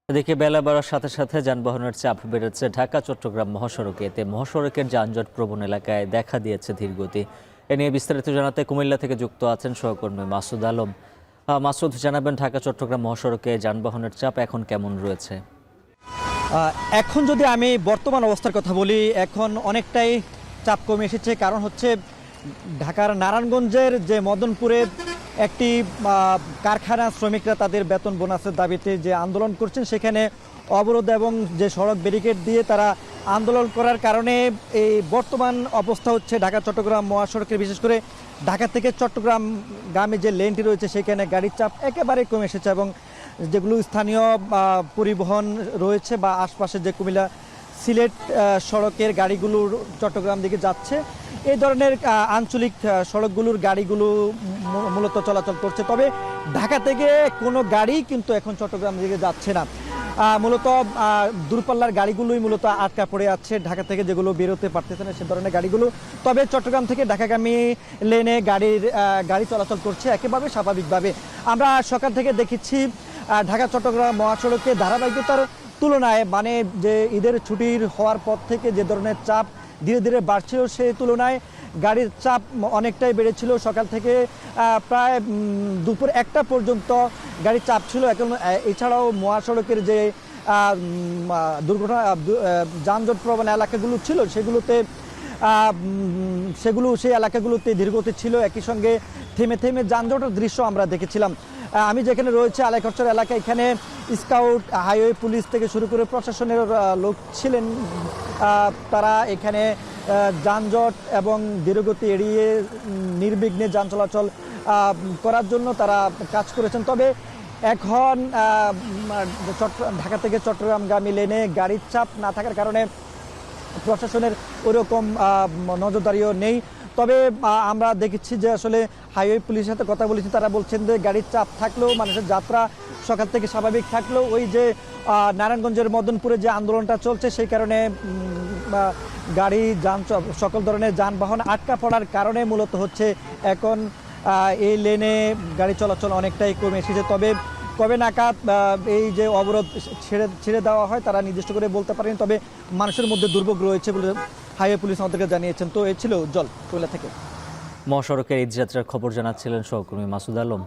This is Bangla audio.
এদিকে বেলা বাড়ার সাথে সাথে যানবাহনের চাপ বেড়েছে ঢাকা চট্টগ্রাম মহাসড়কে। এতে মহাসড়কের যানজট প্রবণ এলাকায় দেখা দিয়েছে ধীরগতি। এ নিয়ে বিস্তারিত জানাতে কুমিল্লা থেকে যুক্ত আছেন সহকর্মী মাসুদ আলম। মাসুদ, জানাবেন ঢাকা চট্টগ্রাম মহাসড়কে যানবাহনের চাপ এখন কেমন রয়েছে? এখন যদি আমি বর্তমান অবস্থার কথা বলি, এখন অনেকটাই চাপ কমে এসেছে। কারণ হচ্ছে ঢাকার নারায়ণগঞ্জের যে মদনপুরে একটি কারখানা শ্রমিকরা তাদের বেতন বোনাসের দাবিতে যে আন্দোলন করছেন, সেখানে অবরোধ এবং যে সড়ক ব্যারিকেড দিয়ে তারা আন্দোলন করার কারণে এই বর্তমান অবস্থা হচ্ছে ঢাকা চট্টগ্রাম মহাসড়কের, বিশেষ করে ঢাকা থেকে চট্টগ্রাম গামী যে লেনটি রয়েছে সেখানে গাড়ির চাপ একেবারে কমে এসেছে। এবং যেগুলো স্থানীয় পরিবহন রয়েছে বা আশপাশে যে কুমিল্লা সিলেট সড়কের গাড়িগুলো চট্টগ্রাম দিকে যাচ্ছে, এই ধরনের আঞ্চলিক সড়কগুলোর গাড়িগুলো মূলত চলাচল করছে। তবে ঢাকা থেকে কোনো গাড়ি কিন্তু এখন চট্টগ্রাম দিকে যাচ্ছে না। মূলত দূরপাল্লার গাড়িগুলোই মূলত আটকা পড়ে আছে, ঢাকা থেকে যেগুলো বেরোতে পারতেছে না সে ধরনের গাড়িগুলো। তবে চট্টগ্রাম থেকে ঢাকাগামী লেনে গাড়ি চলাচল করছে একেবারে স্বাভাবিকভাবে। আমরা সকাল থেকে দেখেছি ঢাকা চট্টগ্রাম মহাসড়কে ধারাবাহিকতার তুলনায়, মানে যে ঈদের ছুটির হওয়ার পর থেকে যে ধরনের চাপ ধীরে ধীরে বাড়ছিল, সেই তুলনায় গাড়ির চাপ অনেকটাই বেড়েছিল। সকাল থেকে প্রায় দুপুর 1টা পর্যন্ত গাড়ির চাপ ছিল। এখন এছাড়াও মহাসড়কের যে দুর্ঘটনা যানজট প্রবণ এলাকাগুলো ছিল সেই এলাকাগুলোতে ধীরগতি ছিল। একই সঙ্গে থেমে থেমে যানজটের দৃশ্য আমরা দেখেছিলাম। আমি যেখানে রয়েছে আলাইখরচর এলাকা, এখানে স্কাউট, হাইওয়ে পুলিশ থেকে শুরু করে প্রশাসনের লোক ছিলেন। তারা এখানে যানজট এবং ধীরগতি এড়িয়ে নির্বিঘ্নে যান চলাচল করার জন্য তারা কাজ করেছেন। তবে এখন ঢাকা থেকে চট্টগ্রামগামী লেনে গাড়ির চাপ না থাকার কারণে প্রশাসনের ওইরকম নজরদারিও নেই। তবে আমরা দেখেছি যে আসলে হাইওয়ে পুলিশের সাথে কথা বলেছি, তারা বলছেন যে গাড়ির চাপ থাকলেও মানুষের যাত্রা সকাল থেকে স্বাভাবিক থাকলেও ওই যে নারায়ণগঞ্জের মদনপুরে যে আন্দোলনটা চলছে সেই কারণে সকল ধরনের যানবাহন আটকা পড়ার কারণে মূলত হচ্ছে এখন এই লেনে গাড়ি চলাচল অনেকটাই কমে এসেছে। তবে কবে নাগাদ এই যে অবরোধ ছেড়ে দেওয়া হয় তারা নির্দিষ্ট করে বলতে পারেন। তবে মানুষের মধ্যে দুর্ভোগ রয়েছে বলে হাইওয়ে পুলিশ আমাদেরকে জানিয়েছেন। তো এই ছিল উজ্জ্বল কুমিল্লা থেকে। মহাসড়কের ঈদযাত্রার খবর জানাচ্ছিলেন সহকর্মী মাসুদ আলম।